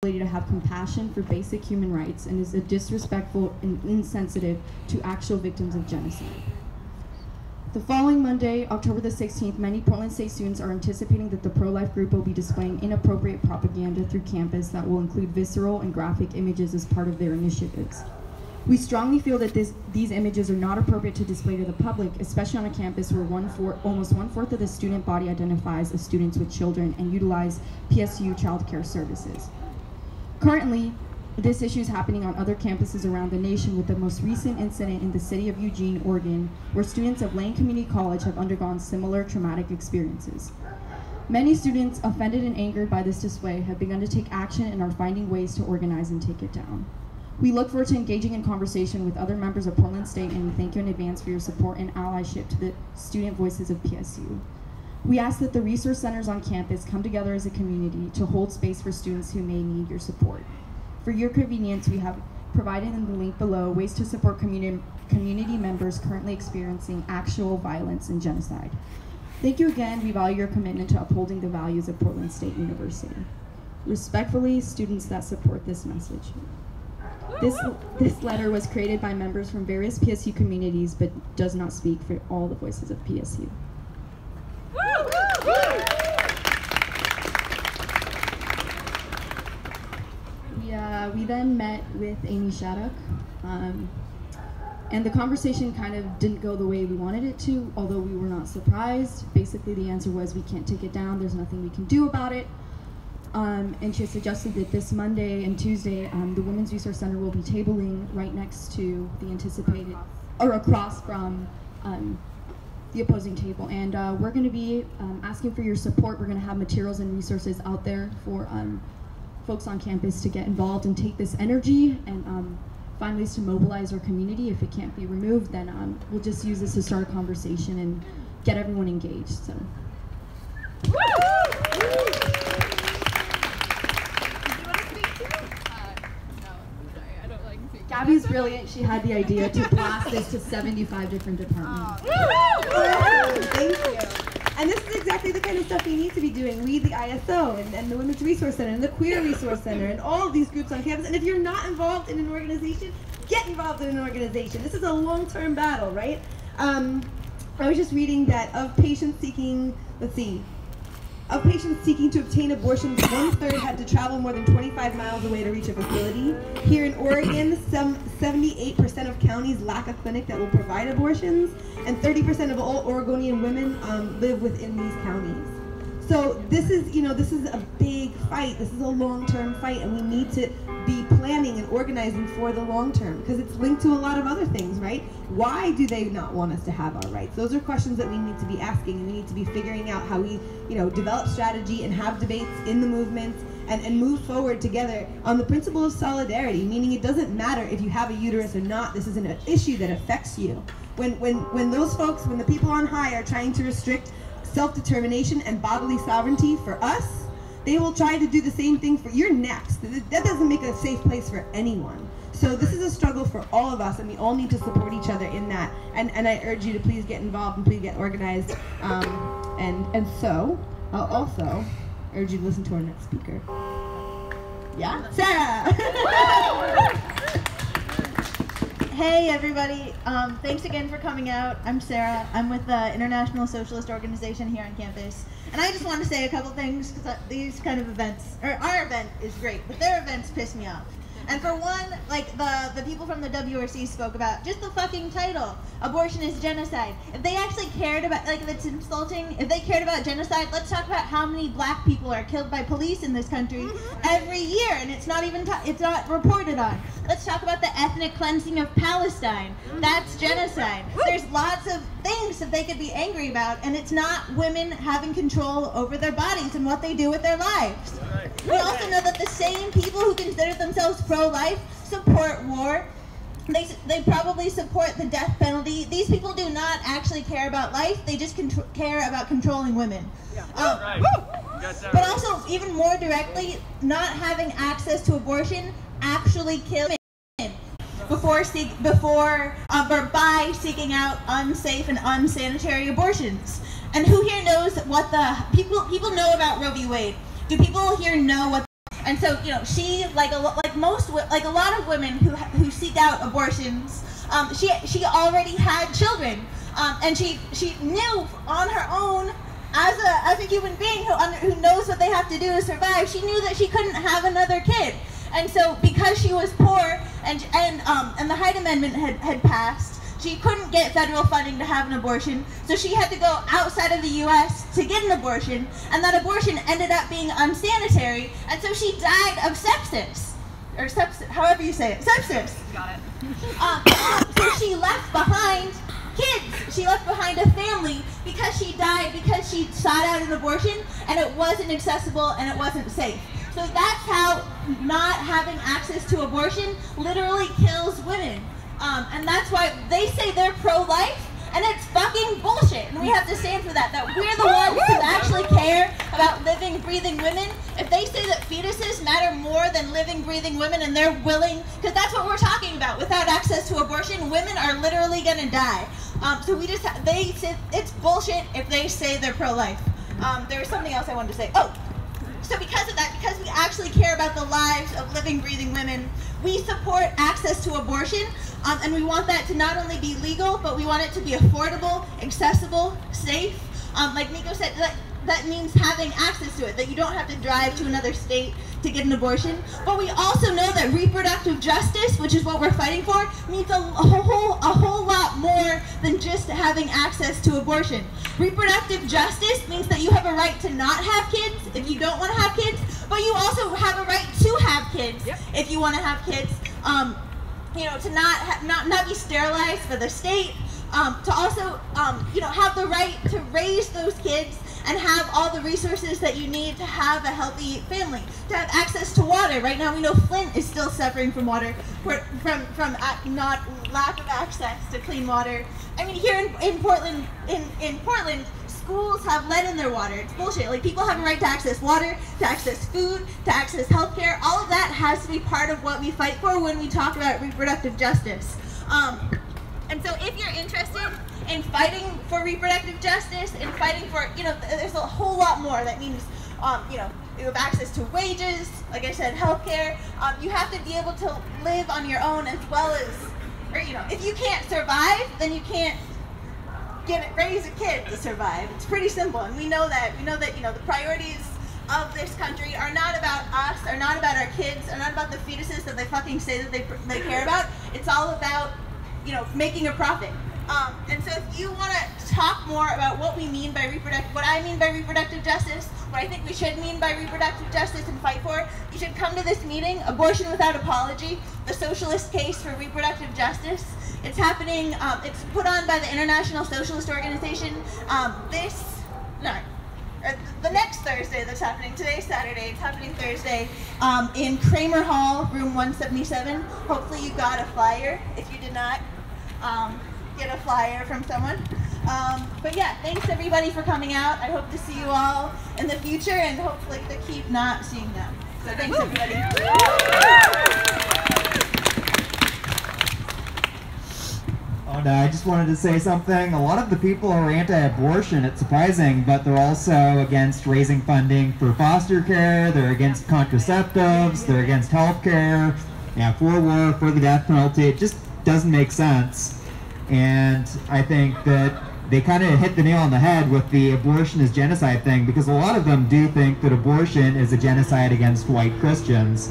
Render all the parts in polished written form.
to have compassion for basic human rights and is disrespectful and insensitive to actual victims of genocide. The following Monday, October the 16th, many Portland State students are anticipating that the pro-life group will be displaying inappropriate propaganda through campus that will include visceral and graphic images as part of their initiatives. We strongly feel that these images are not appropriate to display to the public, especially on a campus where almost one-fourth of the student body identifies as students with children and utilize PSU childcare services. Currently, this issue is happening on other campuses around the nation, with the most recent incident in the city of Eugene, Oregon, where students of Lane Community College have undergone similar traumatic experiences. Many students offended and angered by this display have begun to take action and are finding ways to organize and take it down. We look forward to engaging in conversation with other members of Portland State, and we thank you in advance for your support and allyship to the student voices of PSU. We ask that the resource centers on campus come together as a community to hold space for students who may need your support. For your convenience, we have provided in the link below ways to support community members currently experiencing actual violence and genocide. Thank you again. We value your commitment to upholding the values of Portland State University. Respectfully, students that support this message. This letter was created by members from various PSU communities, but does not speak for all the voices of PSU. We then met with Amy Shattuck, and the conversation kind of didn't go the way we wanted it to, although we were not surprised. Basically, the answer was we can't take it down, there's nothing we can do about it. And she suggested that this Monday and Tuesday, the Women's Resource Center will be tabling right next to the anticipated, or across from the opposing table. And we're going to be asking for your support. We're going to have materials and resources out there for folks on campus to get involved and take this energy and find ways to mobilize our community. If it can't be removed, then we'll just use this to start a conversation and get everyone engaged. So. Gabby's brilliant. She had the idea to blast this to 75 different departments. Thank you. And this is exactly the kind of stuff we need to be doing. We, the ISO, and the Women's Resource Center, and the Queer Resource Center, and all of these groups on campus. And if you're not involved in an organization, get involved in an organization. This is a long-term battle, right? I was just reading that of patients seeking, of patients seeking to obtain abortions, 1/3 had to travel more than 25 miles away to reach a facility. Here in Oregon, 78% of counties lack a clinic that will provide abortions, and 30% of all Oregonian women live within these counties. So this is, this is a big fight. This is a long-term fight, and we need to be planning and organizing for the long term, because it's linked to a lot of other things, right? Why do they not want us to have our rights? Those are questions that we need to be asking, and we need to be figuring out how we, develop strategy and have debates in the movements and move forward together on the principle of solidarity, meaning it doesn't matter if you have a uterus or not. This is an issue that affects you. When those folks, when the people on high are trying to restrict self-determination and bodily sovereignty for us, they will try to do the same thing for you're next. That doesn't make a safe place for anyone. So this is a struggle for all of us, and we all need to support each other in that. And I urge you to please get involved and please get organized. And so I'll also urge you to listen to our next speaker. Yeah, Sarah. Hey everybody, thanks again for coming out. I'm Sarah. I'm with the International Socialist Organization here on campus. And I just want to say a couple things, because these kind of events, or our event is great, but their events piss me off. And for one, the people from the WRC spoke about just the fucking title, abortion is genocide. If they actually cared about, that's insulting, if they cared about genocide, let's talk about how many black people are killed by police in this country every year, and it's not even, it's not reported on. Let's talk about the ethnic cleansing of Palestine. That's genocide. There's lots of things that they could be angry about, and it's not women having control over their bodies and what they do with their lives. We also know that the same people who consider themselves pro-life support war. They probably support the death penalty. These people do not actually care about life. They just care about controlling women. But also, even more directly, not having access to abortion actually kills women by seeking out unsafe and unsanitary abortions. And who here knows what the people know about Roe v. Wade? Do people here know what And so, you know, she, like a lot of women who seek out abortions, she already had children, and she knew on her own, as a human being who knows what they have to do to survive, she knew that she couldn't have another kid. And so, because she was poor and the Hyde Amendment had passed, she couldn't get federal funding to have an abortion, so she had to go outside of the U.S. to get an abortion, and that abortion ended up being unsanitary, and so she died of sepsis, or however you say it, sepsis. Got it. So she left behind kids. She left behind a family because she died because she sought out an abortion, and it wasn't accessible and it wasn't safe. So that's how not having access to abortion literally kills women. And that's why they say they're pro-life, and it's fucking bullshit. And we have to stand for that we're the ones who actually care about living, breathing women. If they say that fetuses matter more than living, breathing women, and they're willing, because that's what we're talking about. Without access to abortion, women are literally gonna die. So they say it's bullshit if they say they're pro-life. There was something else I wanted to say. Oh. So because of that, because we actually care about the lives of living, breathing women, we support access to abortion, and we want that to not only be legal, but we want it to be affordable, accessible, safe. Like Nico said, that means having access to it, that you don't have to drive to another state to get an abortion. But we also know that reproductive justice, which is what we're fighting for, means a whole lot more than just having access to abortion. Reproductive justice means that you have a right to not have kids if you don't want to have kids, but you also have a right to have kids if you want to have kids. You know, to not be sterilized for the state, to also you know, have the right to raise those kids and have all the resources that you need to have a healthy family, to have access to water. Right now we know Flint is still suffering from water, from not lack of access to clean water. I mean, here in Portland, schools have lead in their water. It's bullshit. Like, people have a right to access water, to access food, to access healthcare. All of that has to be part of what we fight for when we talk about reproductive justice. And so if you're interested in fighting for reproductive justice and fighting for, you know, there's a whole lot more. That means, you know, you have access to wages, like I said, healthcare. You have to be able to live on your own, as well as, or, you know, if you can't survive, then you can't raise a kid to survive. It's pretty simple, and we know that. We know that, you know, the priorities of this country are not about us, are not about our kids, are not about the fetuses that they fucking say that they care about. It's all about, you know, making a profit. And so if you want to talk more about what we mean by what I mean by reproductive justice, what I think we should mean by reproductive justice and fight for, you should come to this meeting, Abortion Without Apology, the Socialist Case for Reproductive Justice. It's happening, it's put on by the International Socialist Organization the next Thursday that's happening. Today's Saturday, it's happening Thursday, in Kramer Hall, room 177. Hopefully you got a flyer. If you did not, get a flyer from someone. But yeah, thanks everybody for coming out. I hope to see you all in the future, and hopefully to keep not seeing them. So thanks everybody. Oh no, I just wanted to say something. A lot of the people are anti-abortion, it's surprising, but they're also against raising funding for foster care, they're against contraceptives, they're against health care, for war, for the death penalty. It just doesn't make sense. And I think that they kind of hit the nail on the head with the abortion is genocide thing, because a lot of them do think that abortion is a genocide against white Christians.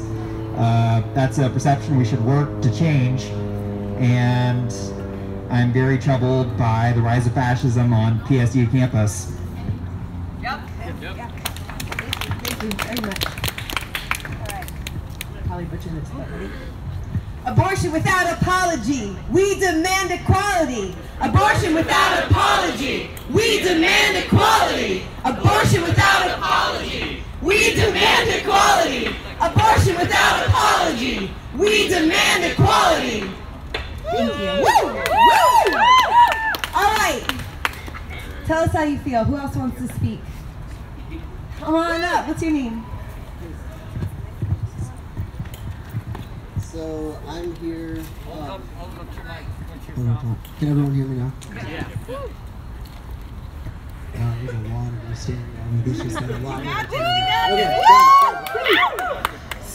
That's a perception we should work to change, and I'm very troubled by the rise of fascism on PSU campus. Yep. Thank you very much. All right. Probably butchered this, but ready? Abortion without apology. We demand equality. Abortion without apology. We demand equality. Abortion without apology. We demand equality. Abortion without apology. We demand equality. Thank you. Woo! Woo! All right. Tell us how you feel. Who else wants to speak? Come on up. What's your name? So I'm here. Hold up your mic. What's your phone? Can everyone hear me now? Yeah. There's a lot of us standing. This just got a lot. Okay.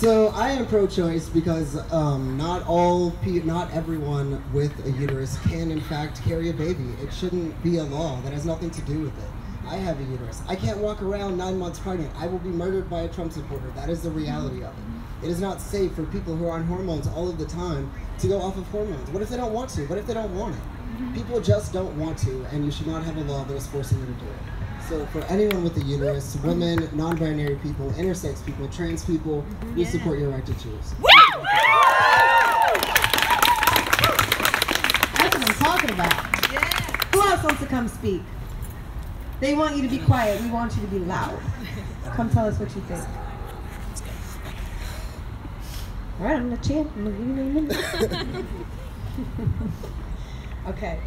So I am pro-choice because not everyone with a uterus can in fact carry a baby. It shouldn't be a law. That has nothing to do with it. I have a uterus. I can't walk around 9 months pregnant. I will be murdered by a Trump supporter. That is the reality of it. It is not safe for people who are on hormones all of the time to go off of hormones. What if they don't want to? What if they don't want it? People just don't want to, and you should not have a law that is forcing them to do it. So for anyone with a uterus, women, non-binary people, intersex people, trans people, we support your right to choose. That's what I'm talking about. Who else wants to come speak? They want you to be quiet. We want you to be loud. Come tell us what you think. All right, I'm gonna chant. I'm gonna give you a minute. Okay.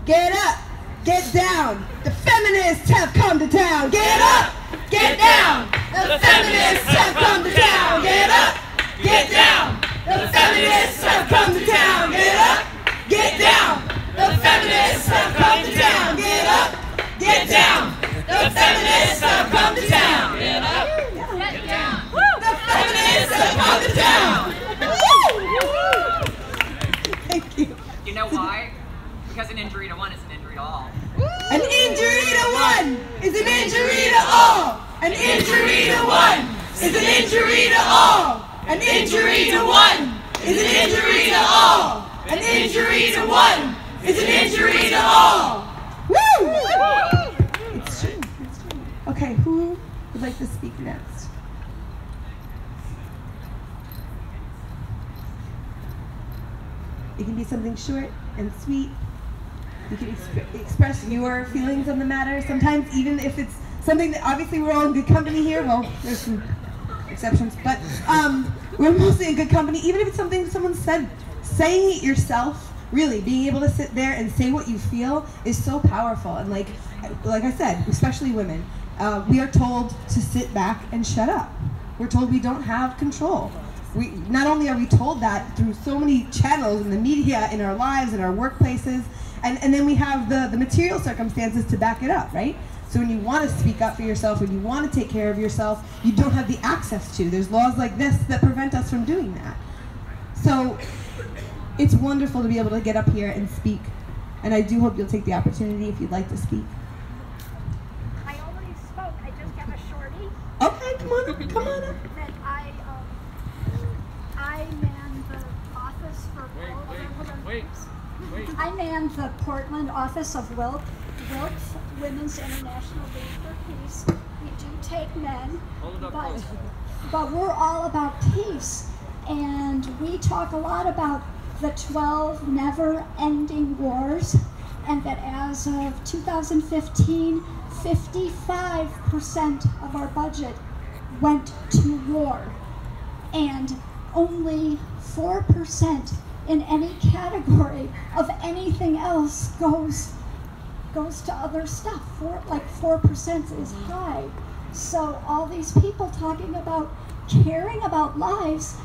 Get up, get down. The feminists have come to town. Get up, get down. The feminists have come to town. Get up, get down. The feminists have come to town. Get up, get down. The feminists have come to town. Get up, get down. The feminists have come to town. Get up, get down. The feminists have come to town. Thank you. You know why? Because an injury to one is an injury to all. An injury to one is an injury to all. An injury to one is an injury to all. An injury to one is an injury to all. An injury to one is an injury to all. Woo! It's true. It's true. Okay, who would like to speak next? It can be something short and sweet. You can express your feelings on the matter. Sometimes, even if it's something that obviously we're all in good company here. Well, there's some exceptions, but we're mostly in good company. Even if it's something someone said, saying it yourself, really being able to sit there and say what you feel is so powerful. And like I said, especially women, we are told to sit back and shut up. We're told we don't have control. Not only are we told that through so many channels in the media, in our lives, in our workplaces, and then we have the material circumstances to back it up, right? So when you want to speak up for yourself, when you want to take care of yourself, you don't have the access to. There's laws like this that prevent us from doing that. So it's wonderful to be able to get up here and speak. And I do hope you'll take the opportunity if you'd like to speak. I already spoke. I just have a shorty. Okay, come on up, come on up. That I man the office for Wait. I man the Portland office of WILP, Women's International League for Peace. We do take men, but we're all about peace. And we talk a lot about the 12 never-ending wars, and that as of 2015, 55% of our budget went to war, and only 4% in any category of anything else goes to other stuff. 4% is high. So all these people talking about caring about lives,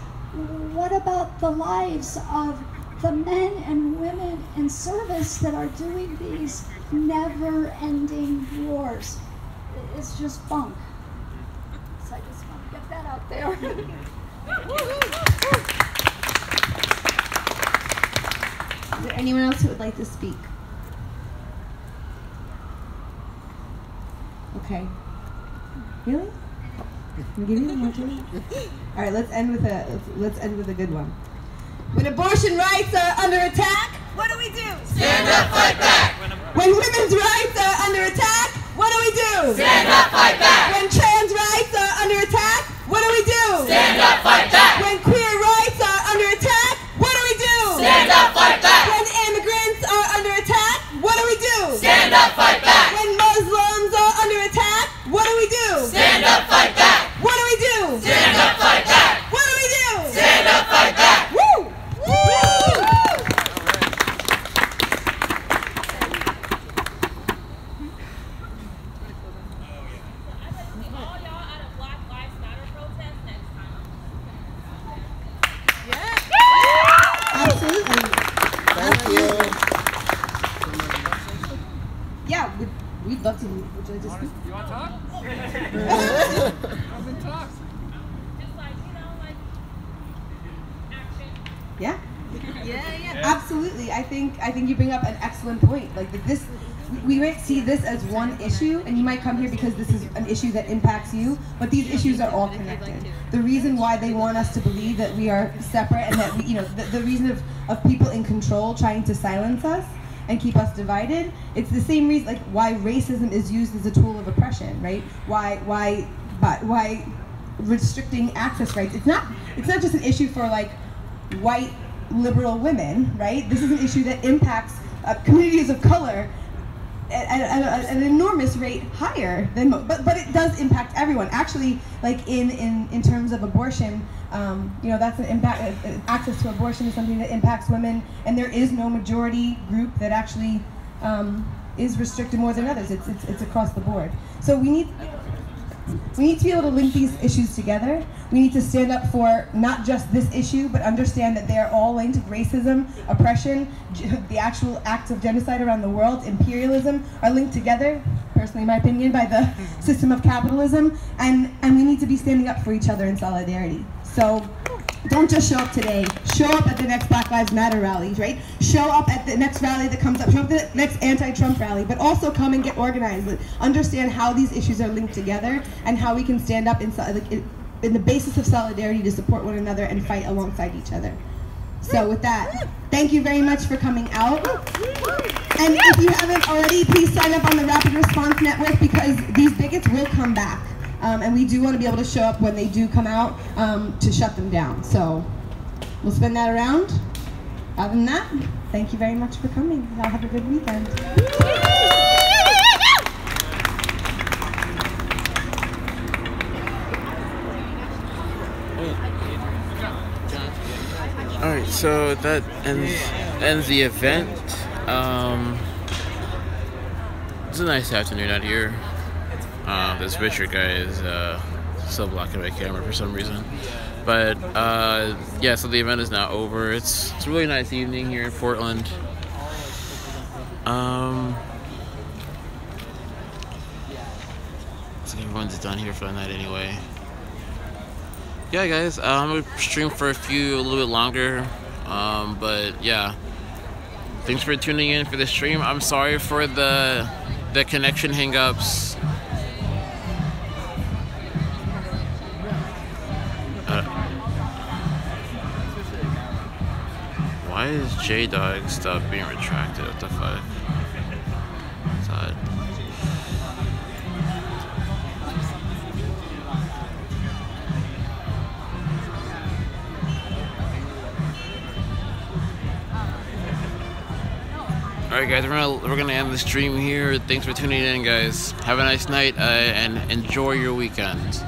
what about the lives of the men and women in service that are doing these never-ending wars? It's just bunk. So I just want to get that out there. Is there anyone else who would like to speak? Okay. Really? I'm giving you more time. All right, let's end with a good one. When abortion rights are under attack, what do we do? Stand up, fight back. When women's rights are under attack, what do we do? Stand up, fight back. When trans rights are under attack, what do we do? Stand up, fight back. When queer rights are under attack, what do we do? Stand up, fight back. When immigrants are under attack, what do we do? Stand up, fight back. When Muslims are under attack, what do we do? Stand up, fight back. What do we do? Stand up, fight back. What do we do? Stand up, fight back. Woo! Woo! Absolutely. Thank you. Yeah, we'd love to. Would you like to speak? You want to talk? I've been talks. Absolutely. I think you bring up an excellent point. Like this, we might see this as one issue, and you might come here because this is an issue that impacts you, but these issues are all connected. The reason why they want us to believe that we are separate and that we, the reason of people in control trying to silence us and keep us divided, it's the same reason like why racism is used as a tool of oppression, right? Why restricting access rights. It's not just an issue for like white liberal women, right? This is an issue that impacts communities of color at an enormous rate higher than but it does impact everyone. Actually, like in terms of abortion, that's an impact. Access to abortion is something that impacts women, and there is no majority group that actually is restricted more than others. It's across the board. So we need to be able to link these issues together. We need to stand up for not just this issue, but understand that they are all linked. Racism, oppression, the actual acts of genocide around the world, imperialism are linked together, personally in my opinion, by the system of capitalism. And we need to be standing up for each other in solidarity. So don't just show up today. Show up at the next Black Lives Matter rally, right? Show up at the next rally that comes up. Show up at the next anti-Trump rally. But also come and get organized. Understand how these issues are linked together and how we can stand up in the basis of solidarity to support one another and fight alongside each other. So with that, thank you very much for coming out. And if you haven't already, please sign up on the Rapid Response Network because these bigots will come back. And we do want to be able to show up when they do come out to shut them down. So we'll spin that around. Other than that, thank you very much for coming. Y'all have a good weekend. Alright, so that ends the event. It's a nice afternoon out here. This Richard guy is still blocking my camera for some reason. But yeah, so the event is now over. It's a really nice evening here in Portland. I think everyone's done here for the night anyway. Yeah, guys, I'm gonna stream for a little bit longer. But yeah, thanks for tuning in for the stream. I'm sorry for the connection hangups. Why is J-Dog stuff being retracted? What the fuck? It's odd. Alright guys, we're gonna end the stream here. Thanks for tuning in, guys. Have a nice night and enjoy your weekend.